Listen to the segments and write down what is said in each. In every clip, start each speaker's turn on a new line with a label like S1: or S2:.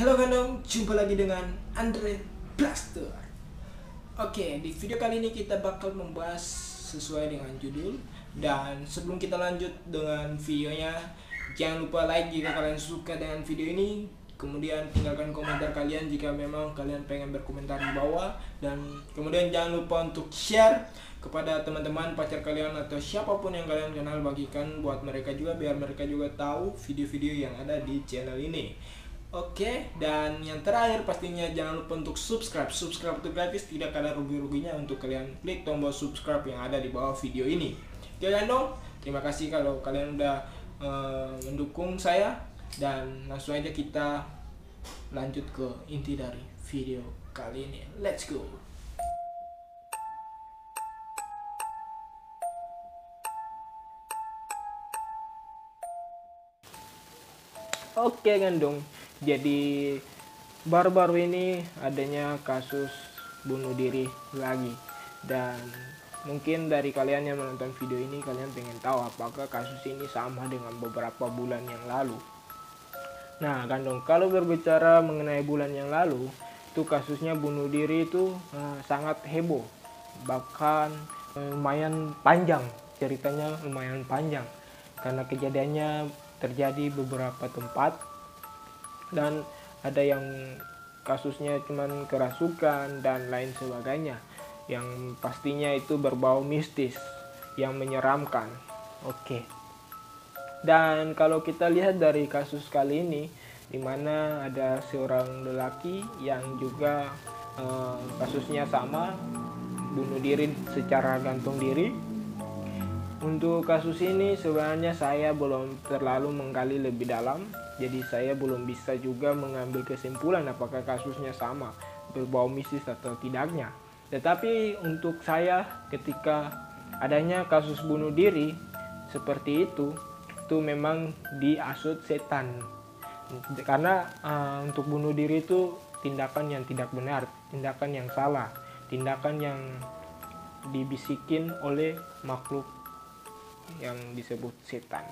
S1: Halo Gandong, jumpa lagi dengan Andre Blaster. Oke, di video kali ini kita bakal membahas sesuai dengan judul. Dan sebelum kita lanjut dengan videonya, jangan lupa like jika kalian suka dengan video ini. Kemudian tinggalkan komentar kalian jika memang kalian pengen berkomentar di bawah. Dan kemudian jangan lupa untuk share kepada teman-teman, pacar kalian, atau siapapun yang kalian kenal. Bagikan buat mereka juga, biar mereka juga tahu video-video yang ada di channel ini. Oke, dan yang terakhir pastinya jangan lupa untuk subscribe. Subscribe itu gratis, tidak ada rugi-ruginya untuk kalian klik tombol subscribe yang ada di bawah video ini. Oke Gandong, terima kasih kalau kalian udah mendukung saya. Dan langsung aja kita lanjut ke inti dari video kali ini. Let's go. Oke Gandong, jadi baru-baru ini adanya kasus bunuh diri lagi. Dan mungkin dari kalian yang menonton video ini, kalian pengen tahu apakah kasus ini sama dengan beberapa bulan yang lalu. Nah Gandong, kalau berbicara mengenai bulan yang lalu, itu kasusnya bunuh diri itu sangat heboh. Bahkan lumayan panjang, ceritanya lumayan panjang. Karena kejadiannya terjadi beberapa tempat. Dan ada yang kasusnya cuman kerasukan dan lain sebagainya, yang pastinya itu berbau mistis yang menyeramkan. Oke. Dan kalau kita lihat dari kasus kali ini, dimana ada seorang lelaki yang juga kasusnya sama, bunuh diri secara gantung diri. Untuk kasus ini sebenarnya saya belum terlalu menggali lebih dalam, jadi saya belum bisa juga mengambil kesimpulan apakah kasusnya sama, berbau mistis atau tidaknya. Tetapi untuk saya, ketika adanya kasus bunuh diri seperti itu memang dihasut setan. Karena untuk bunuh diri itu tindakan yang tidak benar, tindakan yang salah, tindakan yang dibisikin oleh makhluk yang disebut setan.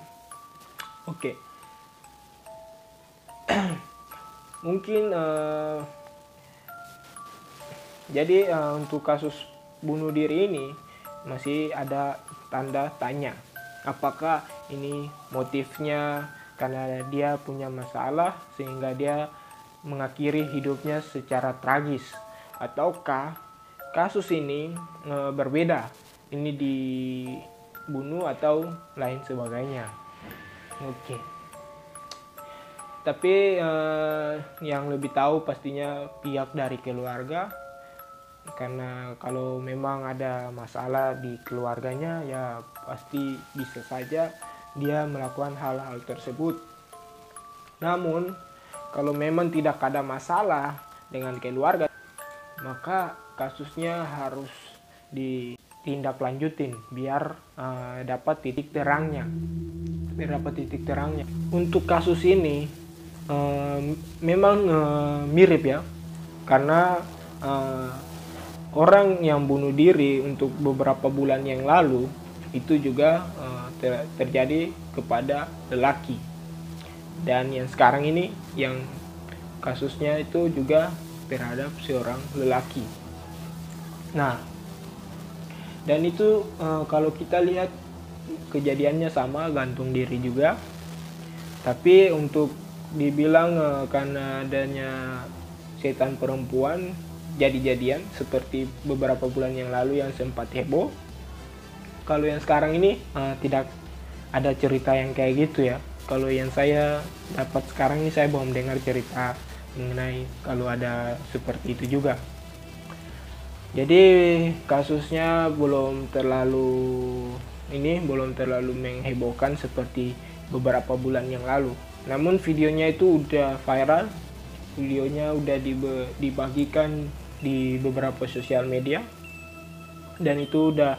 S1: Oke. Mungkin jadi untuk kasus bunuh diri ini masih ada tanda tanya. Apakah ini motifnya karena dia punya masalah sehingga dia mengakhiri hidupnya secara tragis, ataukah kasus ini berbeda, ini dibunuh atau lain sebagainya. Oke. Tapi yang lebih tahu pastinya pihak dari keluarga, karena kalau memang ada masalah di keluarganya ya pasti bisa saja dia melakukan hal-hal tersebut. Namun kalau memang tidak ada masalah dengan keluarga, maka kasusnya harus ditindaklanjutin biar dapat titik terangnya. Untuk kasus ini memang mirip ya, karena orang yang bunuh diri untuk beberapa bulan yang lalu itu juga terjadi kepada lelaki. Dan yang sekarang ini yang kasusnya itu juga terhadap seorang lelaki. Nah, dan itu kalau kita lihat kejadiannya sama, gantung diri juga. Tapi untuk dibilang karena adanya setan perempuan jadi-jadian seperti beberapa bulan yang lalu yang sempat heboh, kalau yang sekarang ini tidak ada cerita yang kayak gitu ya. Kalau yang saya dapat sekarang ini, saya belum dengar cerita mengenai kalau ada seperti itu juga. Jadi kasusnya belum terlalu menghebohkan seperti beberapa bulan yang lalu. Namun videonya itu udah viral, videonya udah dibagikan di beberapa sosial media, dan itu udah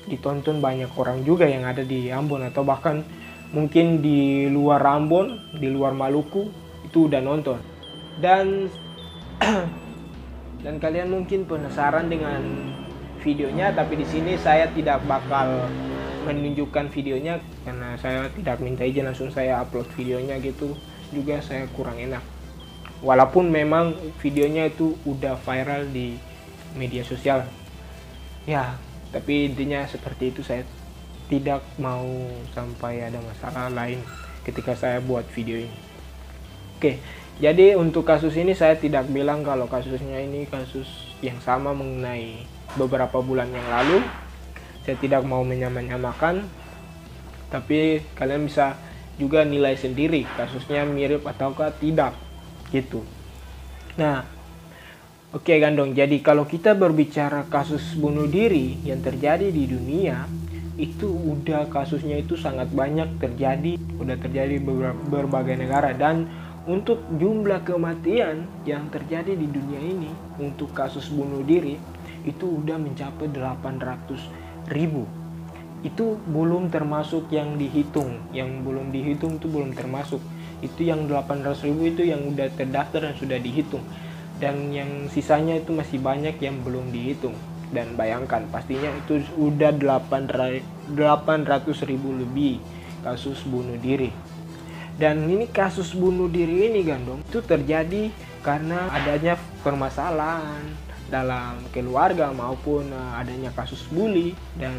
S1: ditonton banyak orang juga yang ada di Ambon, atau bahkan mungkin di luar Ambon, di luar Maluku itu udah nonton. Dan dan kalian mungkin penasaran dengan videonya, tapi di sini saya tidak bakal menunjukkan videonya karena saya tidak minta izin, langsung saya upload videonya gitu. juga saya kurang enak. Walaupun memang videonya itu udah viral di media sosial. Ya, tapi intinya seperti itu, saya tidak mau sampai ada masalah lain ketika saya buat video ini. Oke, jadi untuk kasus ini saya tidak bilang kalau kasusnya ini kasus yang sama mengenai beberapa bulan yang lalu. Saya tidak mau menyamakan, tapi kalian bisa juga nilai sendiri kasusnya mirip ataukah tidak gitu. Nah, oke Gandong, jadi kalau kita berbicara kasus bunuh diri yang terjadi di dunia, itu udah kasusnya itu sangat banyak terjadi, udah terjadi berbagai negara. Dan untuk jumlah kematian yang terjadi di dunia ini untuk kasus bunuh diri itu udah mencapai 800.000. Itu belum termasuk yang dihitung, yang belum dihitung itu belum termasuk. Itu yang 800.000 itu yang udah terdaftar dan sudah dihitung, dan yang sisanya itu masih banyak yang belum dihitung. Dan bayangkan, pastinya itu udah 800.000 lebih kasus bunuh diri. Dan ini kasus bunuh diri ini Gandong, itu terjadi karena adanya permasalahan dalam keluarga maupun adanya kasus bully, dan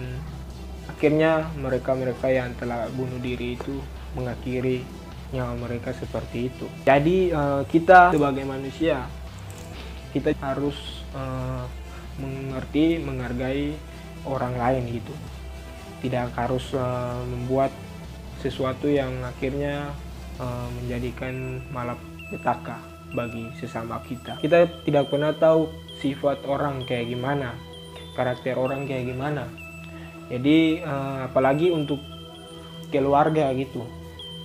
S1: akhirnya mereka yang telah bunuh diri itu mengakhiri nyawa mereka seperti itu. Jadi kita sebagai manusia, kita harus mengerti, menghargai orang lain gitu. Tidak harus membuat sesuatu yang akhirnya menjadikan malapetaka bagi sesama kita. Kita tidak pernah tahu sifat orang kayak gimana, karakter orang kayak gimana. Jadi apalagi untuk keluarga gitu.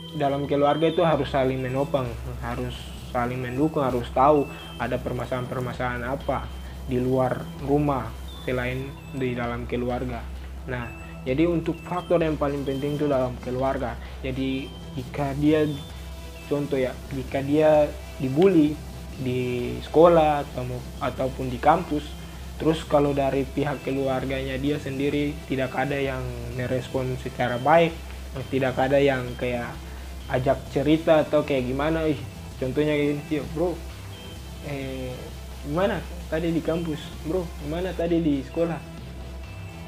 S1: Dalam keluarga itu harus saling menopang, harus saling mendukung, harus tahu ada permasalahan-permasalahan apa di luar rumah selain di dalam keluarga. Nah, jadi untuk faktor yang paling penting itu dalam keluarga. Jadi jika dia, contoh ya, jika dia dibully di sekolah ataupun di kampus, terus kalau dari pihak keluarganya dia sendiri tidak ada yang merespon secara baik, tidak ada yang kayak ajak cerita atau kayak gimana, contohnya gini, bro, gimana tadi di kampus, bro, gimana tadi di sekolah.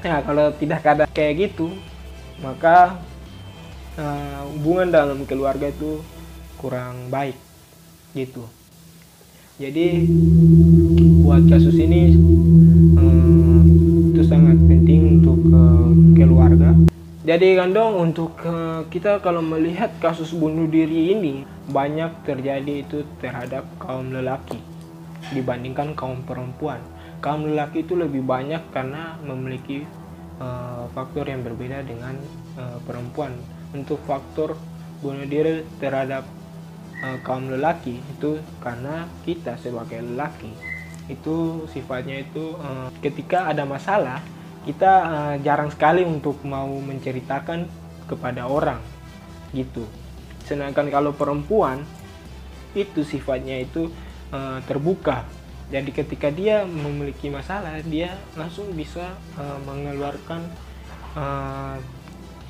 S1: Nah, kalau tidak ada kayak gitu, maka hubungan dalam keluarga itu kurang baik gitu. Jadi buat kasus ini itu sangat penting untuk keluarga. Jadi Gandong, untuk kita kalau melihat kasus bunuh diri ini banyak terjadi itu terhadap kaum lelaki dibandingkan kaum perempuan. Kaum lelaki itu lebih banyak karena memiliki faktor yang berbeda dengan perempuan. Untuk faktor bunuh diri terhadap kaum lelaki itu karena kita sebagai lelaki itu sifatnya itu ketika ada masalah kita jarang sekali untuk mau menceritakan kepada orang gitu. Sedangkan kalau perempuan itu sifatnya itu terbuka. Jadi ketika dia memiliki masalah, dia langsung bisa mengeluarkan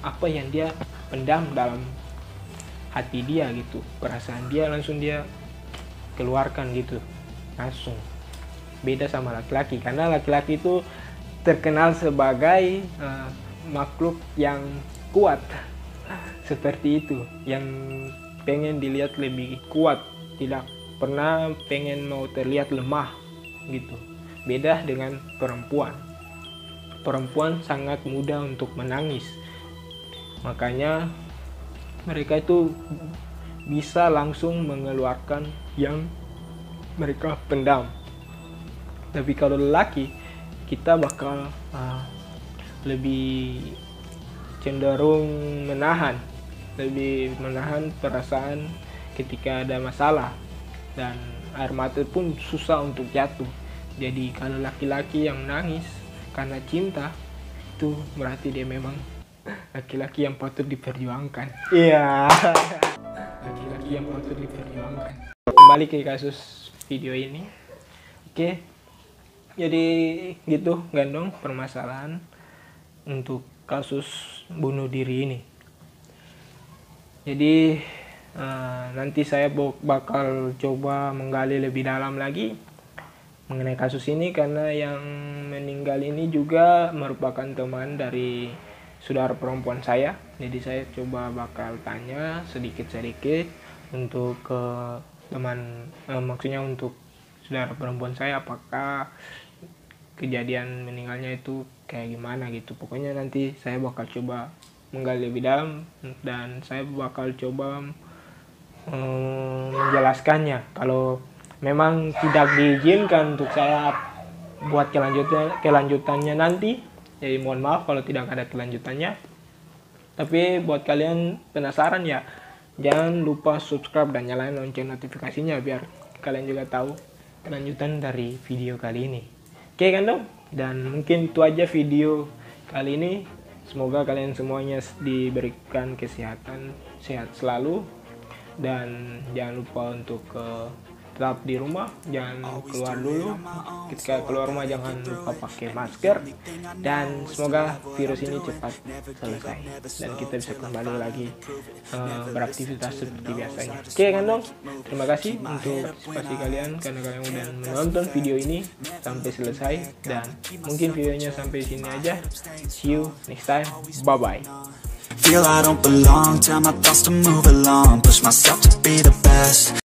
S1: apa yang dia pendam dalam hati dia gitu, perasaan dia langsung dia keluarkan gitu langsung. Beda sama laki-laki, karena laki-laki itu terkenal sebagai makhluk yang kuat seperti itu, yang pengen dilihat lebih kuat, tidak pernah pengen mau terlihat lemah gitu. Beda dengan perempuan. Perempuan sangat mudah untuk menangis, makanya mereka itu bisa langsung mengeluarkan yang mereka pendam. Tapi kalau lelaki, kita bakal lebih cenderung lebih menahan perasaan ketika ada masalah, dan air mata pun susah untuk jatuh. Jadi kalau laki-laki yang nangis karena cinta, itu berarti dia memang laki-laki yang patut diperjuangkan. Iya. Laki-laki yang patut diperjuangkan. Kembali ke kasus video ini. Oke. Jadi gitu Gandong permasalahan untuk kasus bunuh diri ini. Jadi Nanti saya bakal coba menggali lebih dalam lagi mengenai kasus ini, karena yang meninggal ini juga merupakan teman dari saudara perempuan saya. Jadi saya coba bakal tanya sedikit-sedikit untuk ke teman, maksudnya untuk saudara perempuan saya, apakah kejadian meninggalnya itu kayak gimana gitu. Pokoknya nanti saya bakal coba menggali lebih dalam dan saya bakal coba menjelaskannya. Kalau memang tidak diizinkan untuk saya buat kelanjutannya nanti, jadi mohon maaf kalau tidak ada kelanjutannya. Tapi buat kalian penasaran ya, jangan lupa subscribe dan nyalain lonceng notifikasinya biar kalian juga tahu kelanjutan dari video kali ini. Oke kan dong? Dan mungkin itu aja video kali ini. Semoga kalian semuanya diberikan kesehatan, sehat selalu. Dan jangan lupa untuk tetap di rumah, jangan keluar dulu. Ketika keluar rumah jangan lupa pakai masker. Dan semoga virus ini cepat selesai dan kita bisa kembali lagi beraktivitas seperti biasanya. Oke kan dong? Terima kasih untuk partisipasi kalian karena kalian udah menonton video ini sampai selesai, dan mungkin videonya sampai sini aja. See you next time. Bye bye.
S2: Feel I don't belong, tell my thoughts to move along, push myself to be the best.